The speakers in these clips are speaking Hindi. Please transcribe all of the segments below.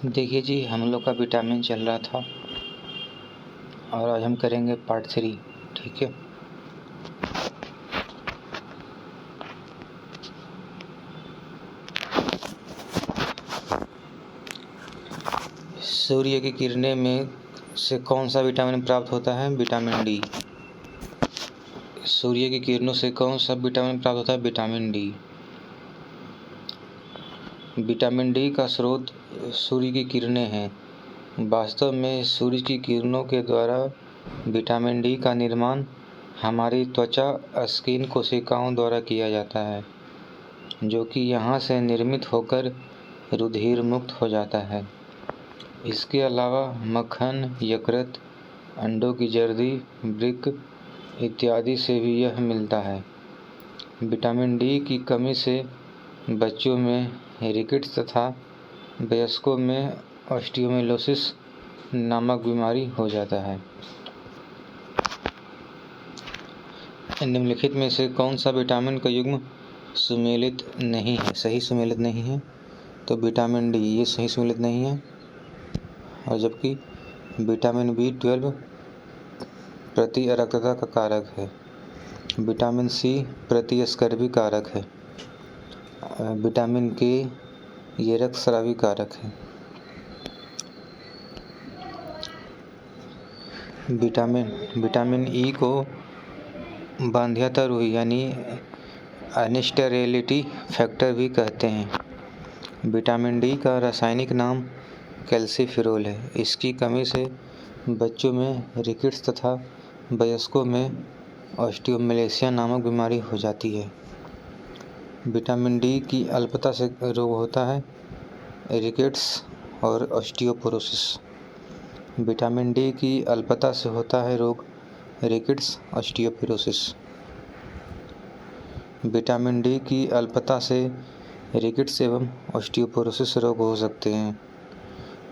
देखिए जी, हम लोग का विटामिन चल रहा था और आज हम करेंगे पार्ट 3। ठीक है। सूर्य की किरणें में से कौन सा विटामिन प्राप्त होता है? Vitamin D. सूर्य की किरणों से कौन सा विटामिन प्राप्त होता है? Vitamin D. विटामिन डी का स्रोत सूर्य की किरणें हैं। वास्तव में सूर्य की किरणों के द्वारा विटामिन डी का निर्माण हमारी त्वचा स्किन कोशिकाओं द्वारा किया जाता है, जो कि यहाँ से निर्मित होकर रुधिर मुक्त हो जाता है। इसके अलावा मक्खन, यकृत, अंडों की जर्दी, वृक्क इत्यादि से भी यह मिलता है। विटामिन डी की कमी से बच्चों में रिकेट्स तथा वयस्कों में ऑस्टियोमेलोसिस नामक बीमारी हो जाता है। निम्नलिखित में से कौन सा विटामिन का युग्म सुमेलित नहीं है? सही सुमेलित नहीं है, तो विटामिन डी ये सही सुमेलित नहीं है। और जबकि विटामिन B12 प्रति अरक्तता का कारक है, विटामिन सी प्रतिस्कर्वी कारक है, विटामिन के ये रक्तस्रावी कारक है। विटामिन ई को बाध्यता रूही यानी अनस्टेरिलिटी फैक्टर भी कहते हैं। विटामिन डी का रासायनिक नाम कैल्सीफेरोल है। इसकी कमी से बच्चों में रिकेट्स तथा वयस्कों में ऑस्टियोमेलेसिया नामक बीमारी हो जाती है। विटामिन डी की अल्पता से रोग होता है रिकेट्स और ऑस्टियोपोरोसिस। विटामिन डी की अल्पता से होता है रोग रिकेट्स, ऑस्टियोपोरोसिस। विटामिन डी की अल्पता से रिकेट्स एवं ऑस्टियोपोरोसिस रोग हो सकते हैं।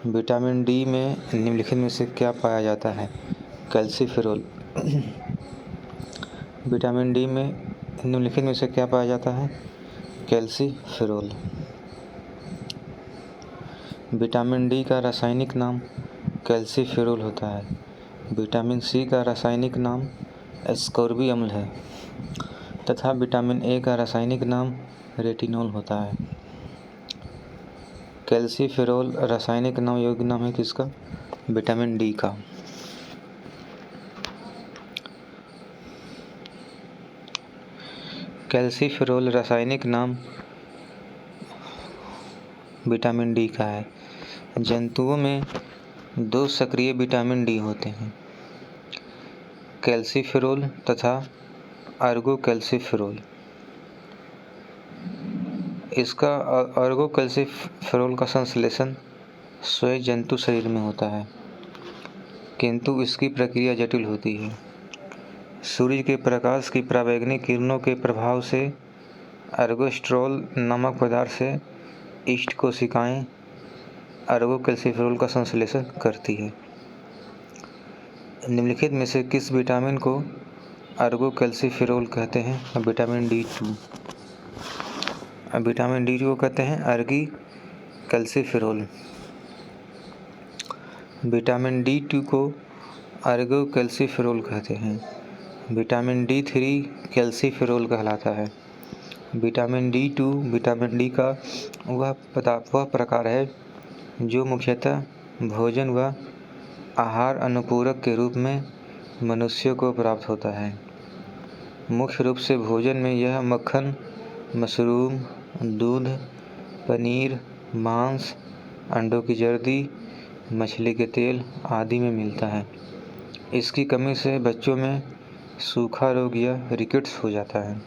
विटामिन डी में निम्नलिखित में से क्या पाया जाता है? कैल्सीफेरोल। विटामिन डी में निम्नलिखित में से क्या पाया जाता है? कैल्सीफेरोल। विटामिन डी का रासायनिक नाम कैल्सीफेरोल होता है। विटामिन सी का रासायनिक नाम एस्कॉर्बिक अम्ल है तथा विटामिन ए का रासायनिक नाम रेटिनॉल होता है। कैल्सीफेरोल रासायनिक नाम योग्य नाम है किसका? विटामिन डी का। कैल्सीफेरोल रासायनिक नाम विटामिन डी का है। जंतुओं में 2 सक्रिय विटामिन डी होते हैं, कैल्सीफेरोल तथा अर्गोकैल्सीफेरोल। इसका अर्गोकैल्सीफेरोल का संश्लेषण स्वयं जंतु शरीर में होता है, किंतु इसकी प्रक्रिया जटिल होती है। सूर्य के प्रकाश की पराबैंगनी किरणों के प्रभाव से अर्गोस्ट्रोल नामक पदार्थ से ईस्ट कोशिकाएं अर्गोकैल्सीफेरोल का संश्लेषण करती है। निम्नलिखित में से किस विटामिन को अर्गोकैल्सीफेरोल कहते हैं? Vitamin D2। विटामिन D2 को कहते हैं अर्गी कैल्सीफेरोल। विटामिन D2 को अर्गोकैल्सीफेरोल कहते हैं। विटामिन D3 कैल्सीफेरोल कहलाता है। विटामिन D2 विटामिन डी का वह प्रकार है जो मुख्यतः भोजन व आहार अनुपूरक के रूप में मनुष्यों को प्राप्त होता है। मुख्य रूप से भोजन में यह मक्खन, मशरूम, दूध, पनीर, मांस, अंडों की जर्दी, मछली के तेल आदि में मिलता है। इसकी कमी से बच्चों में सूखा रोग या रिकेट्स हो जाता है।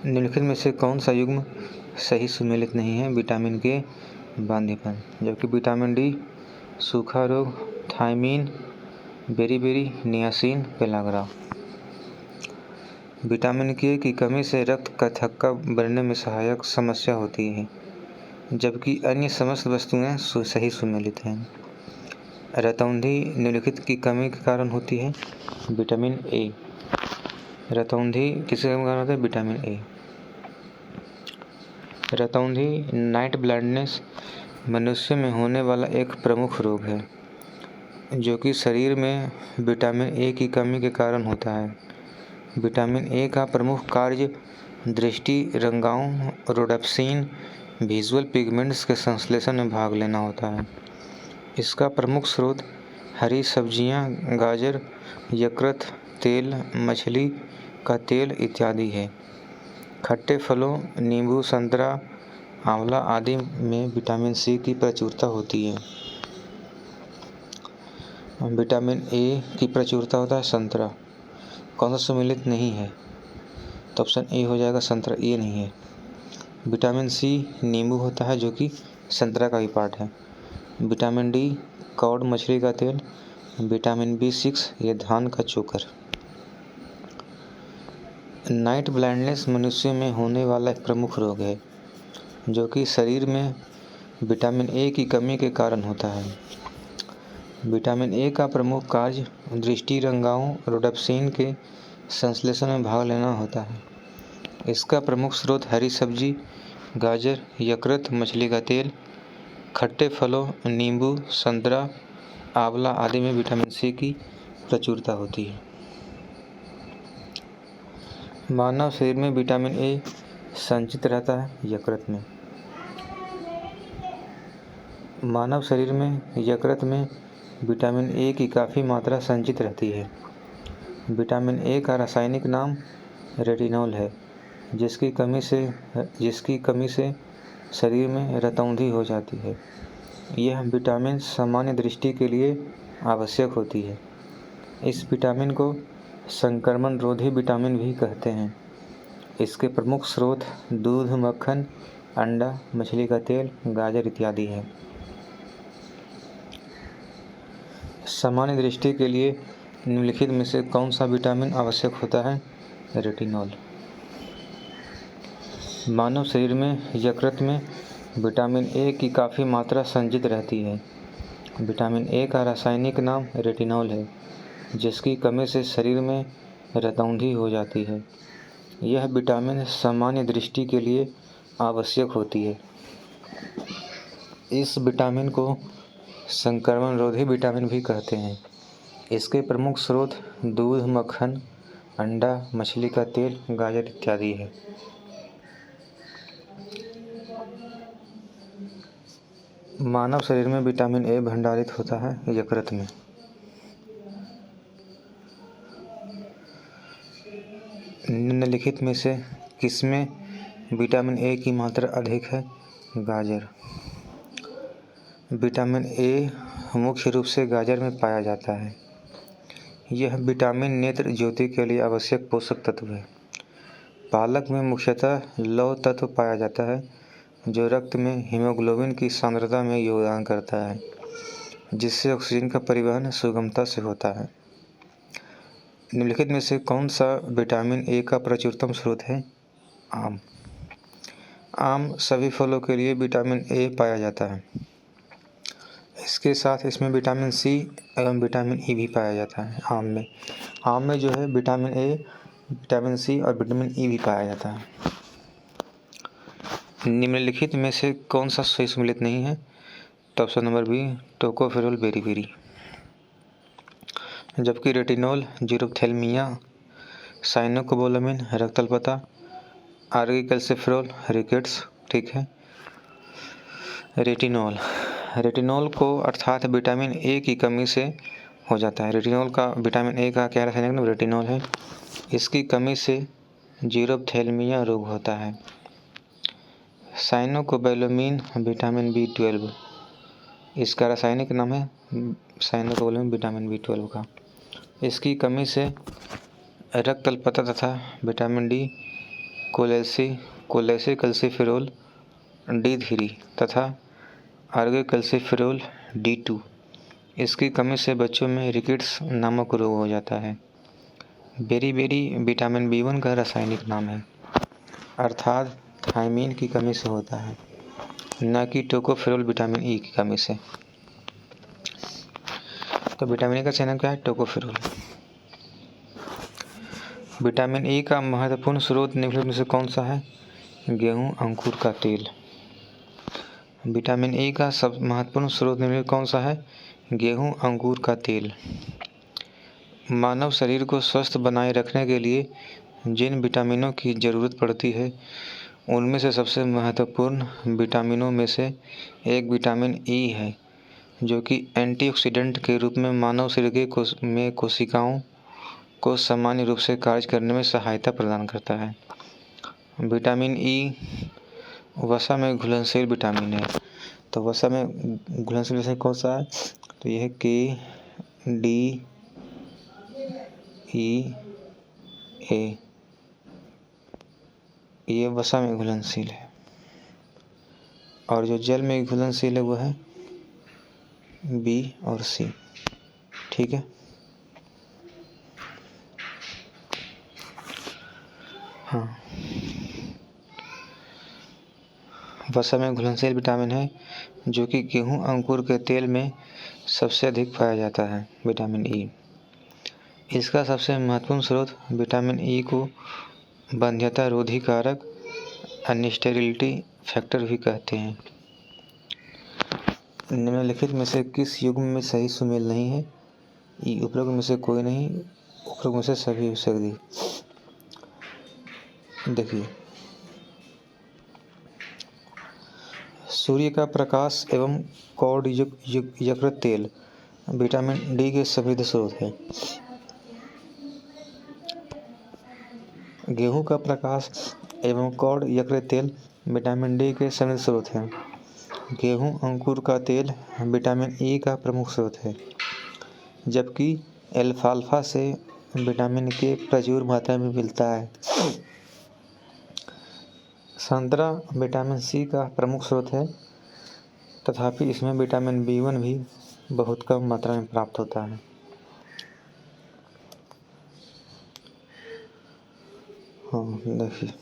निम्नलिखित में से कौन सा युग्म सही सुमेलित नहीं है? विटामिन के बाध्यपन। जबकि विटामिन डी सूखा रोग, thiamine, beriberi, niacin, pellagra. Vitamin K की कमी से रक्त का थक्का बनने में सहायक समस्या होती है, जबकि अन्य समस्त वस्तुएं सही सुमेलित हैं। रतौंधी निम्नलिखित की कमी के कारण होती है? Vitamin A. रतौंधी किसके कारण होता है? Vitamin A. रतौंधी नाइट ब्लाइंडनेस मनुष्य में होने वाला एक प्रमुख रोग है जो कि शरीर में विटामिन ए की कमी के कारण होता है। विटामिन ए का प्रमुख कार्य दृष्टि, रंगाओं, रोडोप्सिन, विजुअल पिगमेंट्स के संश्लेषण में भाग लेना होता है। इसका प्रमुख स्रोत हरी सब्जियां, गाजर, यकृत, तेल, मछली का तेल इत्यादि है। खट्टे फलों, नींबू, संतरा, आंवला आदि में विटामिन सी की प्रचुरता होती है। विटामिन ए की प्रचुरता होता है संतरा। कौन सा सम्मिलित नहीं है? तो ऑप्शन ए हो जाएगा संतरा, ये नहीं है। विटामिन सी नींबू होता है जो कि संतरा का ही पार्ट है। विटामिन डी कॉड मछली का तेल। विटामिन बी6 ये धान का चोकर। नाइट ब्लाइंडनेस मनुष्य में होने वाला एक प्रमुख रोग है जो कि शरीर में विटामिन ए की कमी के कारण होता है। विटामिन ए का प्रमुख कार्य दृष्टि, रंगाओं, रोडोप्सिन के संश्लेषण में भाग लेना होता है। इसका प्रमुख स्रोत हरी सब्जी, गाजर, यकृत, मछली का तेल, खट्टे फलों, नींबू, संतरा, आंवला आदि में विटामिन सी की प्रचुरता होती है। मानव शरीर में विटामिन ए संचित रहता है यकृत में। मानव शरीर में यकृत में विटामिन ए की काफ़ी मात्रा संचित रहती है। विटामिन ए का रासायनिक नाम रेटिनॉल है, जिसकी कमी से शरीर में रतौंधी हो जाती है। यह विटामिन सामान्य दृष्टि के लिए आवश्यक होती है। इस विटामिन को संक्रमण रोधी विटामिन भी कहते हैं। इसके प्रमुख स्रोत दूध, मक्खन, अंडा, मछली का तेल, गाजर इत्यादि है। सामान्य दृष्टि के लिए निम्नलिखित में से कौन सा विटामिन आवश्यक होता है? रेटिनॉल। मानव शरीर में यकृत में विटामिन ए की काफ़ी मात्रा संचित रहती है। विटामिन ए का रासायनिक नाम रेटिनॉल है, जिसकी कमी से शरीर में रतौंधी हो जाती है। यह विटामिन सामान्य दृष्टि के लिए आवश्यक होती है। इस विटामिन को संक्रमण रोधी विटामिन भी कहते हैं। इसके प्रमुख स्रोत दूध, मक्खन, अंडा, मछली का तेल, गाजर इत्यादि है। मानव शरीर में विटामिन ए भंडारित होता है यकृत में। निम्नलिखित में से किसमें विटामिन ए की मात्रा अधिक है? गाजर। विटामिन ए मुख्य रूप से गाजर में पाया जाता है। यह विटामिन नेत्र ज्योति के लिए आवश्यक पोषक तत्व है। पालक में मुख्यतः लौह तत्व पाया जाता है जो रक्त में हीमोग्लोबिन की सांद्रता में योगदान करता है, जिससे ऑक्सीजन का परिवहन सुगमता से होता है। निम्नलिखित में से कौन सा विटामिन ए का प्रचुरतम स्रोत है? आम। आम सभी फलों के लिए विटामिन ए पाया जाता है। इसके साथ इसमें विटामिन सी एवं विटामिन ई भी पाया जाता है। आम में जो है विटामिन ए, विटामिन सी और विटामिन ई भी पाया जाता है। निम्नलिखित में से कौन सा सही सम्मिलित नहीं है? तो ऑप्शन नंबर बी टोकोफेरोल बेरी। जबकि रेटिनॉल जीरोप्थेल्मिया, साइनोकोबालामिन रक्तअल्पता, आर्गिकैल्सिफेरॉल रिकेट्स, ठीक है। रेटिनॉल को अर्थात विटामिन ए की कमी से हो जाता है। विटामिन ए का क्या रासायनिक नाम? रेटिनॉल है। इसकी कमी से जीरोप्थेल्मिया रोग होता है। साइनोकोबालामिन विटामिन B12, इसका रासायनिक नाम है साइनोकोबालामिन विटामिन B12 का। इसकी कमी से रक्त अल्पता तथा विटामिन डी कोलेसेकैल्सिफेरॉल D3 तथा आर्गिकैल्सिफेरॉल D2, इसकी कमी से बच्चों में रिकेट्स नामक रोग हो जाता है। बेरी विटामिन B1 का रासायनिक नाम है, अर्थात थायमीन की कमी से होता है, न कि टोकोफेरोल विटामिन ई की कमी से। तो विटामिन ई का चयन क्या है? टोकोफेरोल। विटामिन ई का महत्वपूर्ण स्रोत निम्नलिखित में से कौन सा है? गेहूँ अंकुर का तेल। विटामिन ए का सब महत्वपूर्ण स्रोत निम्नलिखित कौन सा है? गेहूँ अंकुर का तेल। मानव शरीर को स्वस्थ बनाए रखने के लिए जिन विटामिनों की ज़रूरत पड़ती है उनमें से सबसे महत्वपूर्ण विटामिनों में से एक विटामिन ई है, जो कि एंटीऑक्सीडेंट के रूप में मानव शरीर के कोशिकाओं को सामान्य रूप से कार्य करने में सहायता प्रदान करता है। विटामिन ई वसा में घुलनशील विटामिन है। तो वसा में घुलनशील विटामिन कौन सा है? तो यह KDEA। ये वसा में घुलनशील है और जो जल में घुलनशील है वो है B और C। ठीक है। हाँ, वसा में घुलनशील विटामिन है जो कि गेहूं अंकुर के तेल में सबसे अधिक पाया जाता है, विटामिन ई। इसका सबसे महत्वपूर्ण स्रोत विटामिन ई को वंध्यता रोधी कारक अनस्टेरिलिटी फैक्टर भी कहते हैं। निम्नलिखित में से किस युग्म में सही सुमेल नहीं है? ई उपरोक्त में से कोई नहीं, उपरोक्त में से सभी सही। देखिए, सूर्य का प्रकाश एवं कॉड यकृत तेल विटामिन डी के समृद्ध स्रोत है। गेहूं का प्रकाश एवं कॉड यकृत तेल विटामिन डी के समृद्ध स्रोत है। गेहूं अंकुर का तेल विटामिन ई का प्रमुख स्रोत है, जबकि एल्फाल्फा से विटामिन के प्रचुर मात्रा में मिलता है। संतरा विटामिन सी का प्रमुख स्रोत है, तथापि इसमें विटामिन B1 भी बहुत कम मात्रा में प्राप्त होता है। हाँ, देखिए,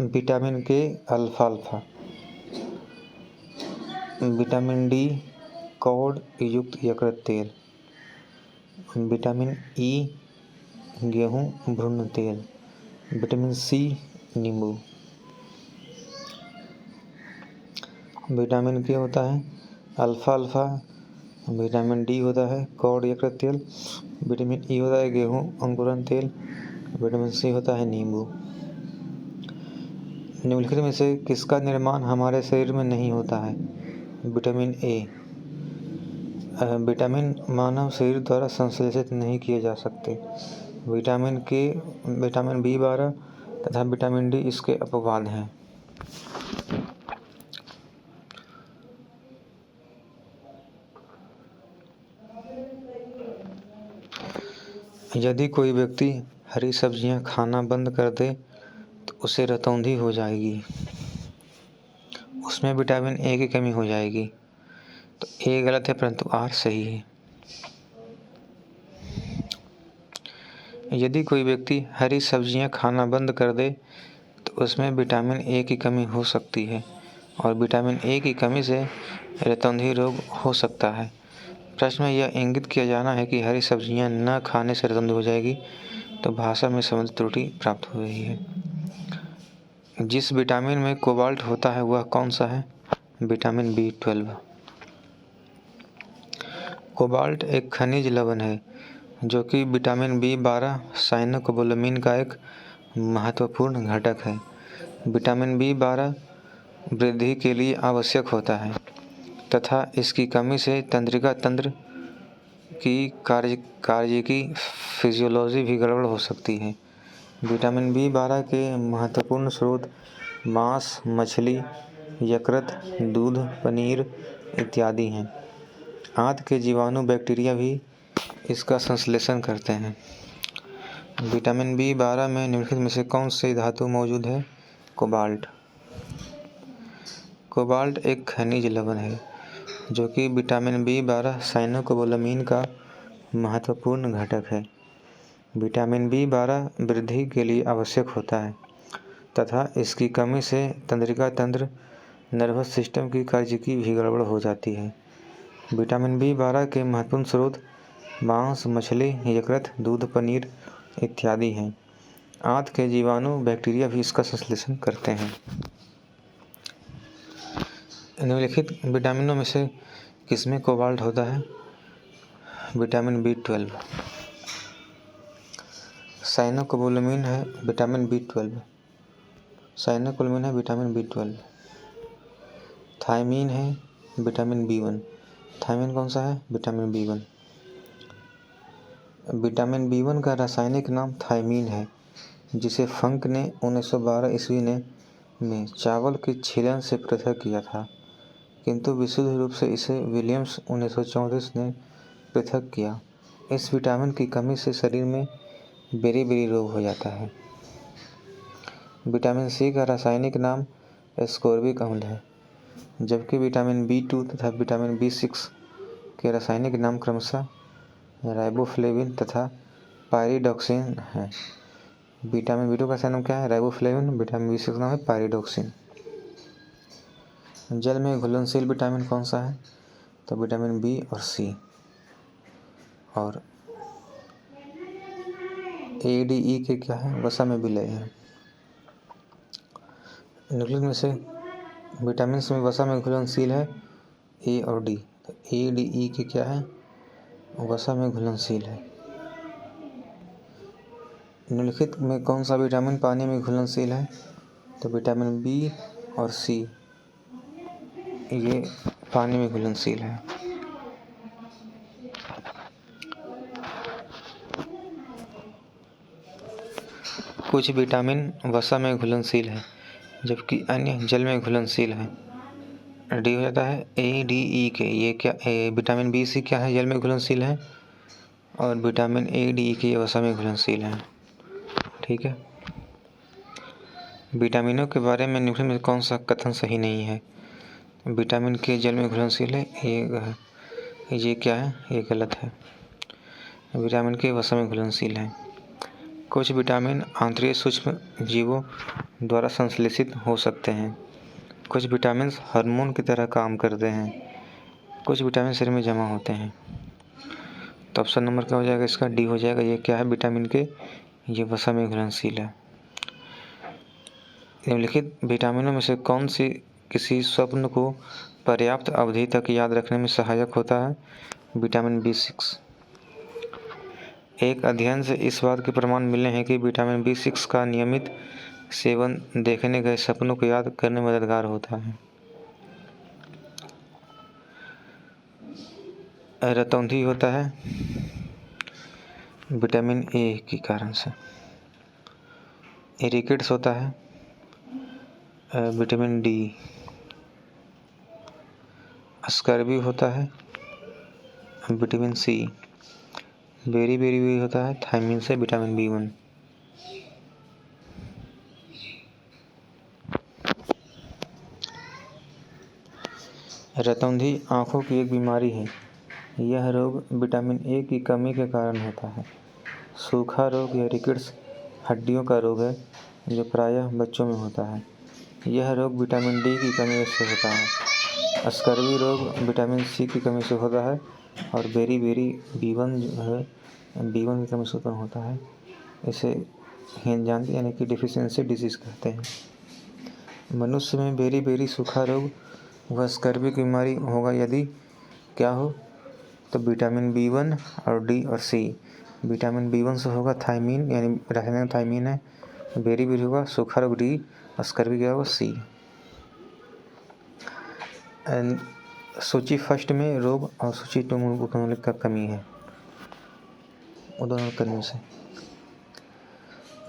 विटामिन के अल्फाल्फा, विटामिन डी कॉड युक्त यकृत तेल, विटामिन ई गेहूं भ्रूण तेल, विटामिन सी नींबू। विटामिन के होता है अल्फाल्फा, विटामिन डी होता है कॉड यकृत तेल, विटामिन ई होता है गेहूं अंकुरन तेल, विटामिन सी होता है नींबू। निम्नलिखित में से किसका निर्माण हमारे शरीर में नहीं होता है? विटामिन ए। विटामिन मानव शरीर द्वारा संश्लेषित नहीं किए जा सकते। विटामिन के, विटामिन B12 तथा विटामिन डी इसके अपवाद हैं। यदि कोई व्यक्ति हरी सब्जियां खाना बंद कर दे तो उसे रतौंधी हो जाएगी, उसमें विटामिन ए की कमी हो जाएगी। तो ए गलत है परंतु आर सही है। यदि कोई व्यक्ति हरी सब्जियां खाना बंद कर दे तो उसमें विटामिन ए की कमी हो सकती है और विटामिन ए की कमी से रतौंधी रोग हो सकता है। प्रश्न में यह इंगित किया जाना है कि हरी सब्जियां न खाने से रतौंधी हो जाएगी, तो भाषा में संबंधित त्रुटि प्राप्त हो रही है। जिस विटामिन में कोबाल्ट होता है वह कौन सा है? Vitamin B12। कोबाल्ट एक खनिज लवण है जो कि विटामिन B12 साइनोकोबालामिन का एक महत्वपूर्ण घटक है। विटामिन B12 वृद्धि के लिए आवश्यक होता है तथा इसकी कमी से तंत्रिका तंत्र की कार्य की फिजियोलॉजी भी गड़बड़ हो सकती है। विटामिन B12 के महत्वपूर्ण स्रोत मांस, मछली, यकृत, दूध, पनीर इत्यादि हैं। आंत के जीवाणु बैक्टीरिया भी इसका संश्लेषण करते हैं। विटामिन B12 में निम्नलिखित में से कौन सी धातु मौजूद है? कोबाल्ट। कोबाल्ट एक खनिज लवण है जो कि विटामिन B12 साइनोकोबालामिन का महत्वपूर्ण घटक है। विटामिन B12 वृद्धि के लिए आवश्यक होता है तथा इसकी कमी से तंत्रिका तंत्र, नर्वस सिस्टम की कार्य की भी गड़बड़ हो जाती है। विटामिन B12 के महत्वपूर्ण स्रोत मांस, मछली, यकृत, दूध, पनीर इत्यादि हैं। आंत के जीवाणु बैक्टीरिया भी इसका संश्लेषण करते हैं। निम्नलिखित विटामिनों में से किसमें कोबाल्ट होता है? Vitamin B12। साइनोकोबालामिन है विटामिन B12। साइनोकोबालामिन है विटामिन B12। थायमीन है विटामिन B1। थायमीन कौन सा है? Vitamin B1। विटामिन B1 का रासायनिक नाम थायमीन है, जिसे फंक ने 1912 ईस्वी में चावल के छीलन से पृथक किया था, किंतु विशुद्ध रूप से इसे विलियम्स 1934 ने पृथक किया। इस विटामिन की कमी से शरीर में बेरी-बेरी रोग हो जाता है। विटामिन सी का रासायनिक नाम एस्कोर्बिक अम्ल है, जबकि विटामिन B2 तथा विटामिन B6 के रासायनिक नाम क्रमशः राइबोफ्लेविन तथा पायरिडॉक्सिन है। विटामिन B2 का रासायनिक नाम क्या है? राइबोफ्लेविन। विटामिन B6 का नाम है पायरिडॉक्सिन। जल में घुलनशील विटामिन कौन सा है? तो विटामिन B और C। और A, D, E के क्या है? वसा में विलय है। निम्नलिखित में से विटामिन में वसा में घुलनशील है A और D। तो A, D, E के क्या है? वसा में घुलनशील है। निम्नलिखित में कौन सा विटामिन पानी में घुलनशील है? तो विटामिन B और C ये पानी में घुलनशील है। कुछ विटामिन वसा में घुलनशील है, जबकि अन्य जल में घुलनशील है। डी हो जाता है A, D, E के। ये क्या विटामिन B, C क्या है? जल में घुलनशील है, और विटामिन A, D, E के ये वसा में घुलनशील है। ठीक है। विटामिनों के बारे में निम्नलिखित में कौन सा कथन सही नहीं है? विटामिन के जल में घुलनशील है, ये क्या है? ये गलत है। विटामिन के वसा में घुलनशील है। कुछ विटामिन आंतरिक सूक्ष्म जीवों द्वारा संश्लेषित हो सकते हैं। कुछ विटामिन हार्मोन की तरह काम करते हैं। कुछ विटामिन शरीर में जमा होते हैं। तो ऑप्शन नंबर क्या हो जाएगा? इसका डी हो जाएगा। ये क्या है? विटामिन के ये वसा में घुलनशील है। निम्नलिखित विटामिनों में से कौन सी किसी स्वप्न को पर्याप्त अवधि तक याद रखने में सहायक होता है? Vitamin B6। एक अध्ययन से इस बात के प्रमाण मिले हैं कि विटामिन B6 का नियमित सेवन देखने गए सपनों को याद करने में मददगार होता है। रतौंधी होता है विटामिन A के कारण से। रिकेट्स होता है विटामिन D। स्कर्वी होता है विटामिन C। बेरी-बेरी भी होता है थायमीन से विटामिन B1। रतौंधी आँखों की एक बीमारी है। यह रोग विटामिन A की कमी के कारण होता है। सूखा रोग या रिकेट्स हड्डियों का रोग है, जो प्रायः बच्चों में होता है। यह रोग विटामिन D की कमी से होता है। स्कर्वी रोग विटामिन C की कमी से होता है, और बेरी-बेरी B1 जो है B1 की कमी से उत्पन्न होता है। इसे हीनजांदी यानी कि डिफिशियंसी डिजीज़ कहते हैं। मनुष्य में बेरी-बेरी सूखा रोग व स्कर्वी की बीमारी होगा यदि क्या हो? तो विटामिन B1 और D और C। विटामिन B1 से होगा थायमीन, यानी रासायनिक थायमीन है। बेरी-बेरी होगा सूखा रोग D, और स्कर्वी क्या होगा? C। सूची फर्स्ट में रोग और सूची 2 में उपमूलक का कमी है, वो दोनों करने से।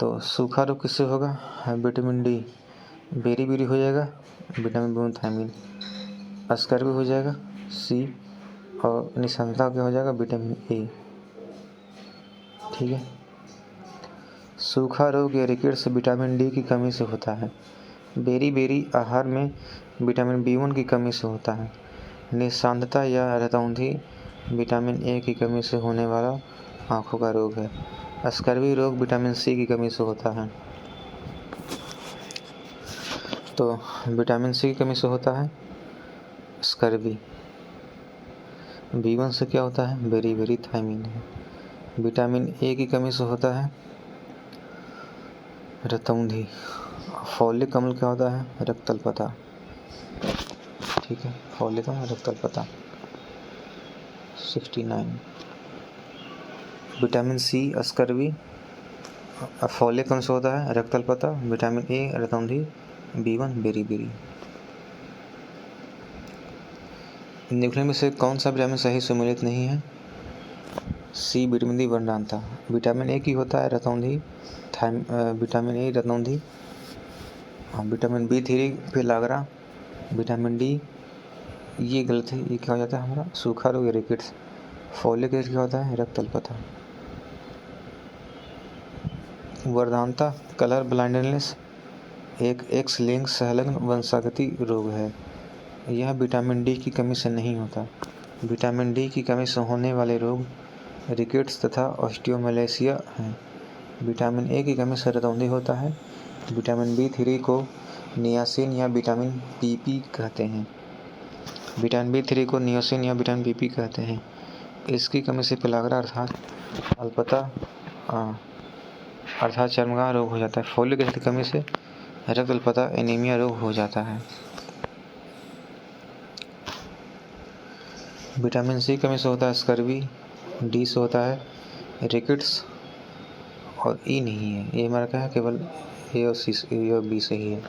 तो सूखा रोग किससे होगा? Vitamin D। बेरी-बेरी हो जाएगा विटामिन B1 थायमीन। स्कर्वी हो जाएगा C, और निशंता क्या हो जाएगा? Vitamin A। ठीक है। सूखा रोग या रिकेट्स विटामिन D की कमी से होता है। बेरी-बेरी आहार में विटामिन B1 की कमी से होता है। निशांतता या रतौंधी विटामिन A की कमी से होने वाला आँखों का रोग है। स्कर्वी रोग विटामिन C की कमी से होता है। तो विटामिन C की कमी से होता है स्कर्वी। B1 से क्या होता है? बेरी-बेरी थायमीन है। विटामिन A की कमी से होता है रतौंधी। फॉलिक अम्ल क्या होता है? रक्तल्पता। ठीक है, फॉलिक अम्ल रक्तल्पता। 69। विटामिन सी अस्कर्वी, फॉलिक अम्ल से होता है रक्तल्पता। Vitamin A रतौंधी, B1 berry. निम्नलिखित में से कौन सा विटामिन सही सम्मिलित नहीं है? सी विटामिन डी वरदानता। विटामिन ए की होता है रतौंधी, विटामिन ए रतौंधी, विटामिन B3 पेलाग्रा, विटामिन डी ये गलत है, ये क्या हो जाता है हमारा सूखा रोग रिकेट्स। फॉलिक एसिड क्या होता है? रक्तल्पता। वरदानता कलर ब्लाइंडनेस एक एक्स लिंक संलग्न वंशागति रोग है। यह विटामिन डी की कमी से नहीं होता। विटामिन डी की कमी से होने वाले रोग रिकेट्स तथा ऑस्टियोमैलेशिया हैं। विटामिन ए की कमी से रतौंधी होता है। विटामिन B3 को नियासिन या विटामिन PP कहते हैं। विटामिन B3 को नियासिन या विटामिन PP कहते हैं। इसकी कमी से पेलाग्रा अर्थात चर्मगाह रोग हो जाता है। फॉलिक एसिड की कमी से रक्तल्पता एनीमिया रोग हो जाता है। विटामिन सी कमी से होता है स्कर्वी, डी से होता है रिकेट्स और ई नहीं है। ये हमारा क्या है? केवल ए और बी से ही है।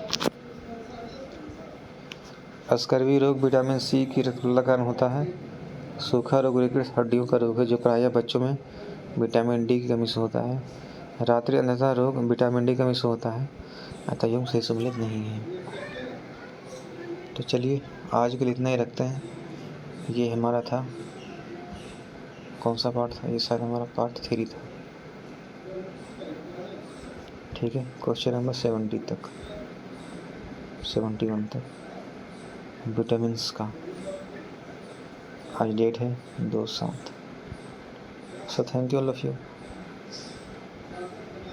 स्कर्वी रोग विटामिन सी की रक्तल्पता कारण होता है। सूखा रोग रिकेट्स हड्डियों का रोग है जो प्रायः बच्चों में विटामिन डी की कमी से होता है। रात्रि अंधता रोग विटामिन डी की कमी से होता है, अतः यह सही सम्मिलित नहीं है। तो चलिए आज के लिए इतना ही रखते हैं। ये हमारा था, कौन सा पार्ट था? ये शायद हमारा पार्ट 3 था। ठीक है, क्वेश्चन नंबर 71 तक विटामिन्स का। आज डेट है 2/7। So thank you all of you.